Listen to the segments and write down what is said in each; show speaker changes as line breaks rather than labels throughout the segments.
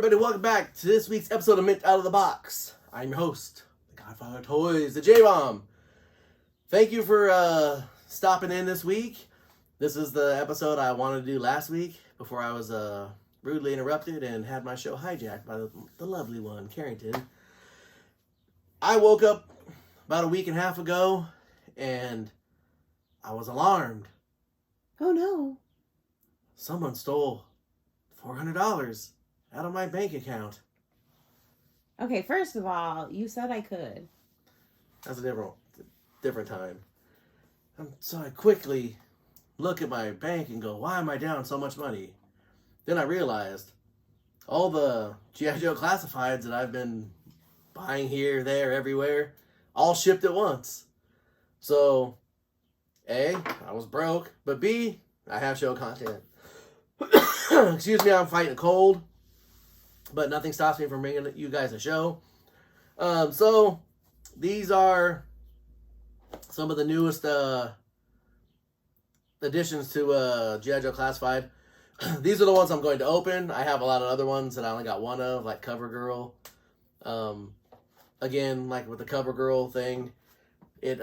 everybody, welcome back to this week's episode of Mint Out of the Box. I'm your host, the Godfather of Toys, the J-Bomb. Thank you for stopping in this week. This is the episode I wanted to do last week before I was rudely interrupted and had my show hijacked by the lovely one, Carrington. I woke up about a week and a half ago and I was alarmed.
Oh no.
Someone stole $400 out of my bank account.
Okay, first of all, you said I could.
That's a different time. So I quickly look at my bank and go, why am I down so much money? Then I realized all the G.I. Joe classifieds that I've been buying here, there, everywhere, all shipped at once. So, A, I was broke, but B, I have show content. Excuse me, I'm fighting a cold, but nothing stops me from bringing you guys a show. So, these are some of the newest additions to G.I. Joe Classified. These are the ones I'm going to open. I have a lot of other ones that I only got one of, like CoverGirl. Again, like with the CoverGirl thing, it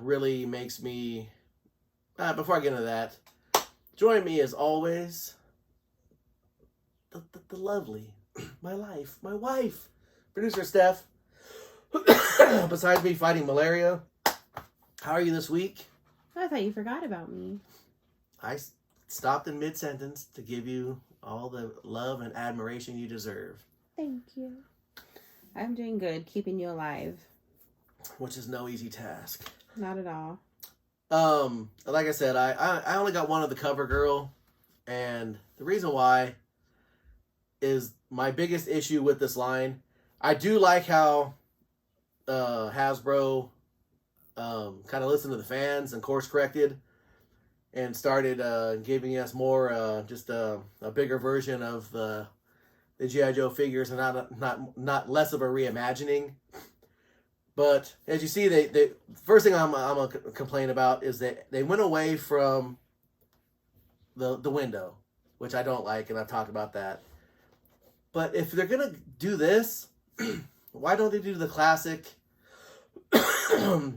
really makes me... before I get into that, join me as always, the lovely, my wife, producer Steph. Besides me fighting malaria, how are you this week?
I thought you forgot about me.
I stopped in mid-sentence to give you all the love and admiration you deserve.
Thank you. I'm doing good, keeping you alive.
Which is no easy task.
Not at all.
Like I said, I only got one of the CoverGirl, and the reason why is my biggest issue with this line. I do like how Hasbro kind of listened to the fans and course corrected and started giving us more just a bigger version of the G.I. Joe figures and not less of a reimagining. But as you see, they first thing I'm gonna complain about is that they went away from the window, which I don't like, and I've talked about that. But if they're gonna do this, why don't they do the classic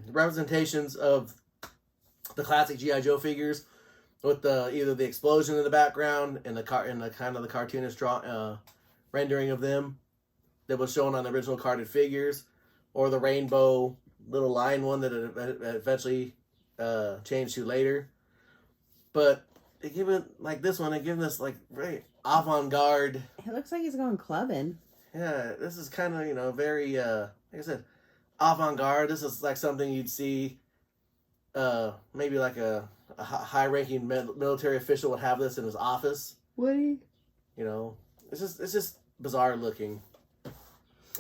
representations of the classic G.I. Joe figures with either the explosion in the background and the kind of the cartoonist rendering of them that was shown on the original carded figures, or the rainbow little line one that it eventually changed to later. Like this one, they give this like very avant-garde.
It looks like he's going clubbing.
Yeah, this is kind of, very, like I said, avant-garde. This is like something you'd see, maybe like a high-ranking military official would have this in his office.
Woody?
It's just bizarre looking.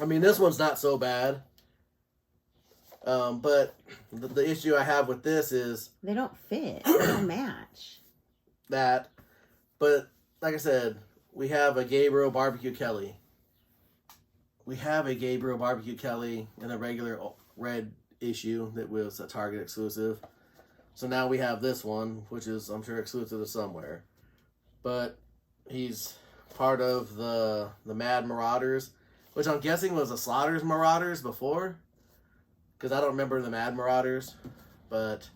I mean, this one's not so bad. But the issue I have with this is...
They don't fit. They don't match.
That. But, like I said, we have a Gabriel Barbecue Kelly. We have a Gabriel Barbecue Kelly in a regular red issue that was a Target exclusive. So now we have this one, which is, I'm sure, exclusive to somewhere. But he's part of the Mad Marauders, which I'm guessing was the Slaughter's Marauders before. Because I don't remember the Mad Marauders. But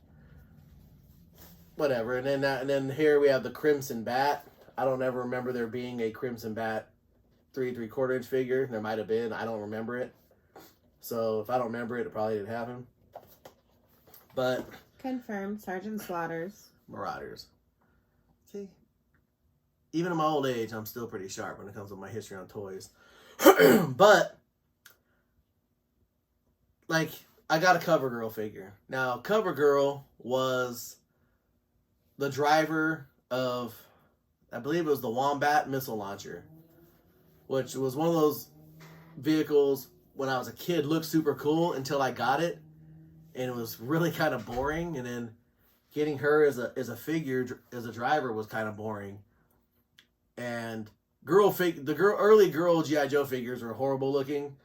whatever. And then here we have the Crimson Bat. I don't ever remember there being a Crimson Bat 3 3/4 inch figure. There might have been. I don't remember it. So if I don't remember it, it probably didn't happen. But
Confirmed. Sergeant Slaughter's
Marauders. See? Even in my old age, I'm still pretty sharp when it comes to my history on toys. But, like, I got a CoverGirl figure. Now, CoverGirl was the driver of, I believe it was the Wombat missile launcher, which was one of those vehicles when I was a kid looked super cool until I got it, and it was really kind of boring. And then getting her as a figure, as a driver, was kind of boring. And early girl G.I. Joe figures were horrible looking.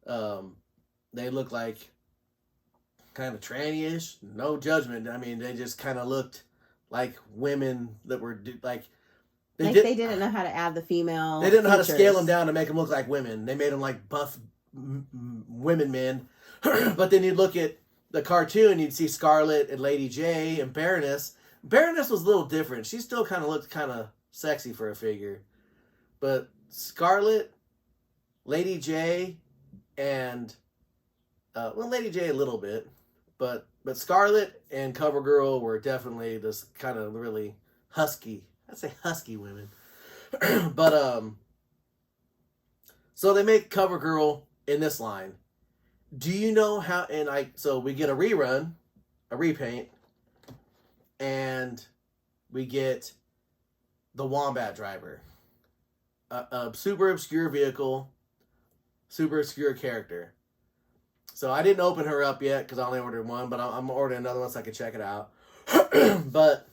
They looked like kind of tranny-ish. No judgment. I mean, they just kind of looked like women that were like
They didn't know how to add the female.
They didn't know how to
features.
scale them down to make them look like women. They made them like buff women men. But then you'd look at the cartoon, you'd see Scarlet and Lady J and Baroness. Baroness was a little different. She still kind of looked kind of sexy for a figure. But Scarlet, Lady J, and Lady J a little bit, but Scarlet and CoverGirl were definitely this kind of really husky. I'd say husky women. But so they make CoverGirl in this line. Do you know how? So we get a rerun, a repaint, and we get the Wombat Driver, a super obscure vehicle, super obscure character. So I didn't open her up yet because I only ordered one, but I'm ordering another one so I can check it out. But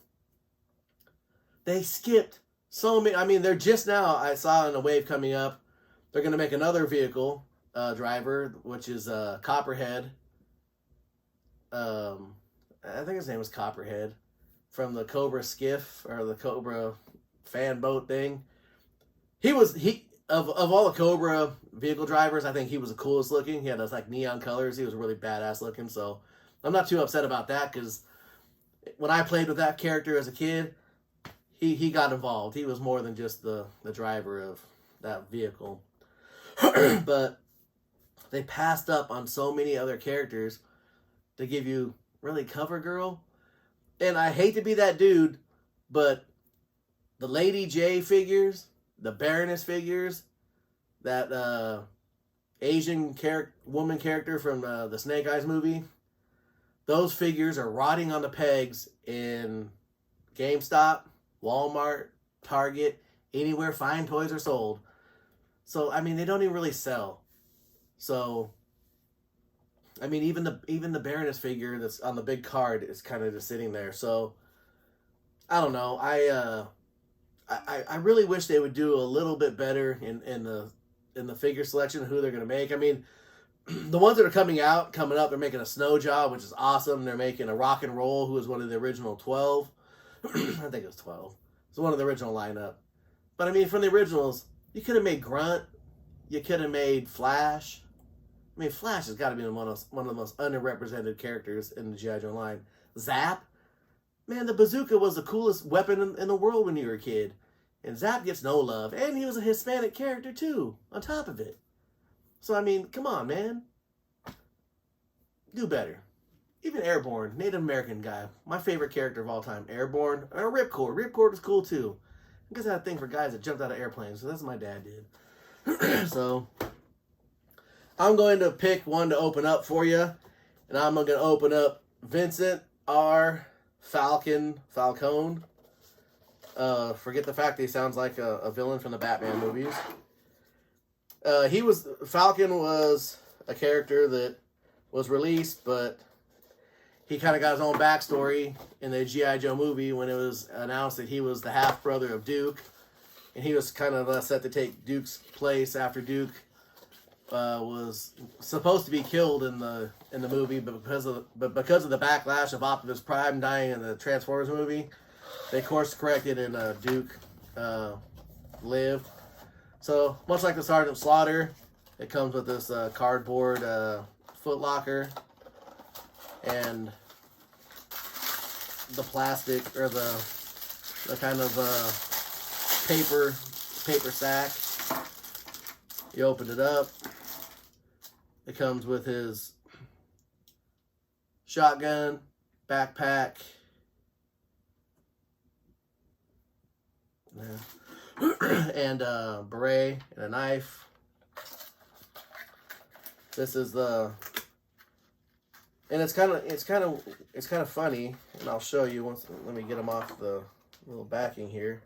they skipped so many. I mean, they're just now, I saw in a wave coming up, they're going to make another vehicle driver, which is Copperhead. I think his name was Copperhead from the Cobra skiff or the Cobra fan boat thing. Of all the Cobra vehicle drivers, I think he was the coolest looking. He had those like neon colors. He was really badass looking. So I'm not too upset about that because when I played with that character as a kid, he got involved. He was more than just the driver of that vehicle. But they passed up on so many other characters to give you really CoverGirl. And I hate to be that dude, but the Lady J figures, the Baroness figures, that Asian woman character from the Snake Eyes movie, those figures are rotting on the pegs in GameStop, Walmart, Target, anywhere fine toys are sold. So, I mean, they don't even really sell. So, I mean, even the Baroness figure that's on the big card is kind of just sitting there. So, I don't know. I really wish they would do a little bit better in the figure selection of who they're going to make. I mean, the ones that are coming up, they're making a Snow Job, which is awesome. They're making a Rock and Roll, who was one of the original 12. I think it was 12. It's one of the original lineup. But I mean, from the originals, you could have made Grunt. You could have made Flash. I mean, Flash has got to be one of the most underrepresented characters in the G.I. Joe line. Zap. Man, the bazooka was the coolest weapon in the world when you were a kid. And Zap gets no love. And he was a Hispanic character, too, on top of it. So, I mean, come on, man. Do better. Even Airborne, Native American guy. My favorite character of all time. Airborne. Or Ripcord. Ripcord was cool, too. I guess I had a thing for guys that jumped out of airplanes. So that's what my dad did. So, I'm going to pick one to open up for you. And I'm going to open up Vincent R. Falcon. Forget the fact that he sounds like a villain from the Batman movies. Falcon was a character that was released, but he kind of got his own backstory in the G.I. Joe movie when it was announced that he was the half-brother of Duke. And he was kind of set to take Duke's place after Duke was supposed to be killed in the movie, but because of the backlash of Optimus Prime dying in the Transformers movie, they course corrected and Duke lived. So much like the Sergeant Slaughter, it comes with this cardboard footlocker and the plastic or the kind of paper sack. You open it up. It comes with his shotgun, backpack, and a beret and a knife. This is and it's kind of funny, and I'll show you once. Let me get them off the little backing here.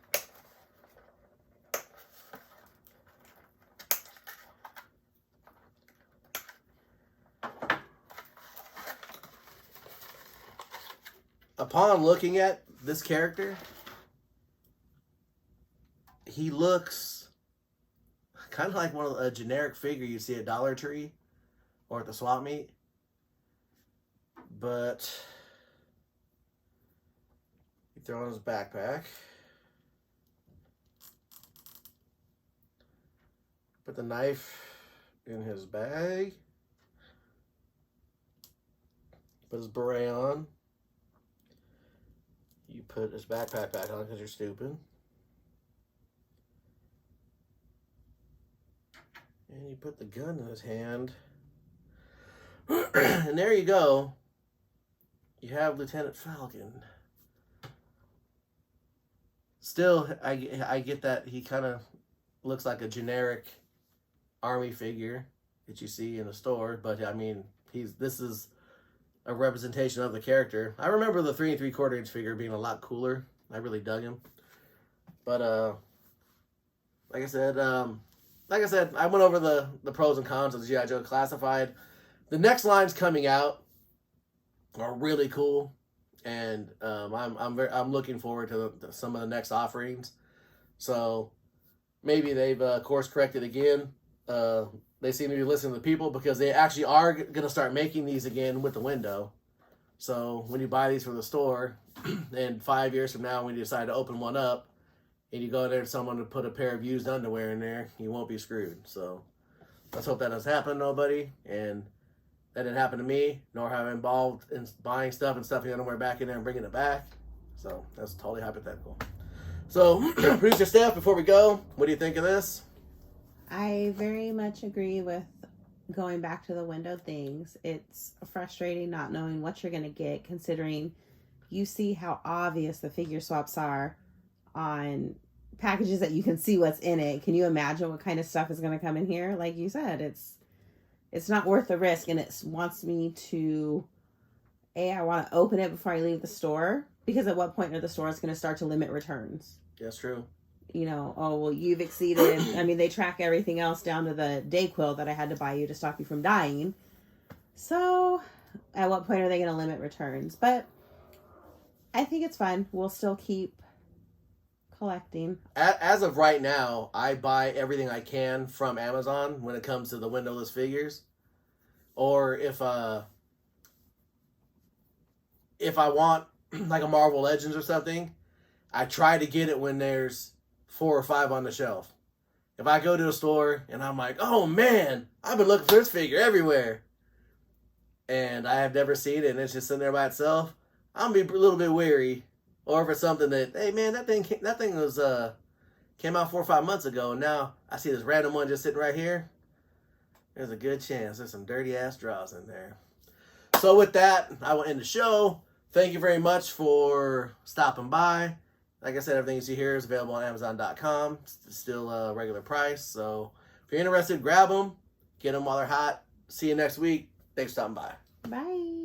Upon looking at this character, he looks kind of like a generic figure you see at Dollar Tree or at the swap meet. But you throw in his backpack. Put the knife in his bag. Put his beret on. You put his backpack back on because you're stupid. And you put the gun in his hand. And there you go. You have Lieutenant Falcon. Still, I get that he kind of looks like a generic army figure that you see in a store, but I mean, this is a representation of the character. I remember the 3 3/4 inch figure being a lot cooler. I really dug him. But like I said, I went over the pros and cons of the G.I. Joe Classified. The next lines coming out are really cool, and I'm looking forward to some of the next offerings. So maybe they've course corrected again. They seem to be listening to the people because they actually are going to start making these again with the window. So when you buy these from the store, and 5 years from now, when you decide to open one up, and you go there and someone to put a pair of used underwear in there, you won't be screwed. So let's hope that doesn't happen to nobody, and that didn't happen to me, nor have I been involved in buying stuff and stuffing underwear back in there and bringing it back. So that's totally hypothetical. So, producer Steph, before we go, what do you think of this?
I very much agree with going back to the window things. It's frustrating not knowing what you're going to get, considering you see how obvious the figure swaps are on packages that you can see what's in it. Can you imagine what kind of stuff is going to come in here? Like you said, it's not worth the risk, and it wants me to, I want to open it before I leave the store, because at what point are the stores going to start to limit returns?
That's true.
You know, oh, well, you've exceeded. I mean, they track everything else down to the Dayquil that I had to buy you to stop you from dying. So at what point are they going to limit returns? But I think it's fun. We'll still keep collecting.
As of right now, I buy everything I can from Amazon when it comes to the windowless figures. Or if I want like a Marvel Legends or something, I try to get it when there's 4 or 5 on the shelf. If I go to a store and I'm like, oh man, I've been looking for this figure everywhere, and I have never seen it and it's just sitting there by itself, I'm gonna be a little bit weary. Or if it's something that, hey man, that thing was came out 4 or 5 months ago, and now I see this random one just sitting right here, there's a good chance there's some dirty ass draws in there. So with that, I will end the show. Thank you very much for stopping by. Like I said, everything you see here is available on Amazon.com. It's still a regular price. So if you're interested, grab them. Get them while they're hot. See you next week. Thanks for stopping by.
Bye.